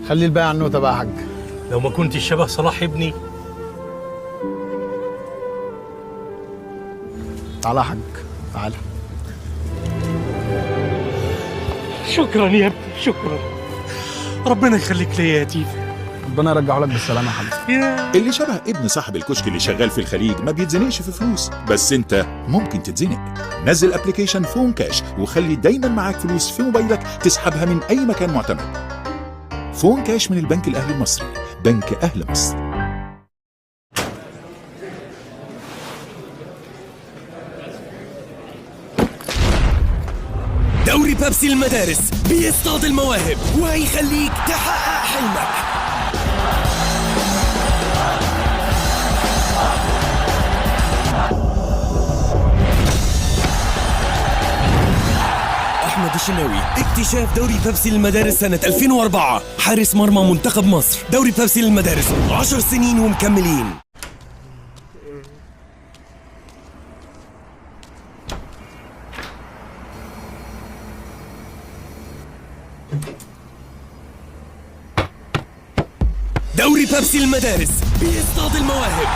خلي الباقي على النوتة بقى يا حاج. لو ما كنتش شبه صلاح ابني. تعالى يا حاج، تعالى. شكرا يا ابني، شكرا. ربنا يخليك ليا يا تيف. ربنا يرجعه لك بالسلامة يا حاج. اللي شبه ابن صاحب الكشك اللي شغال في الخليج ما بيتزنقش في فلوس، بس انت ممكن تتزنق. نزل ابلكيشن فون كاش وخلي دايما معاك فلوس في موبايلك تسحبها من اي مكان معتمد. فون كاش من البنك الاهلي المصري، بنك اهل مصر. دوري بيبسي المدارس بيصطاد المواهب وهيخليك تحقق حلمك. أحمد الشناوي اكتشاف دوري بيبسي للمدارس سنة 2004، حارس مرمى منتخب مصر. دوري بيبسي للمدارس 10 سنين ومكملين. دوري بيبسي المدارس بيصطاد المواهب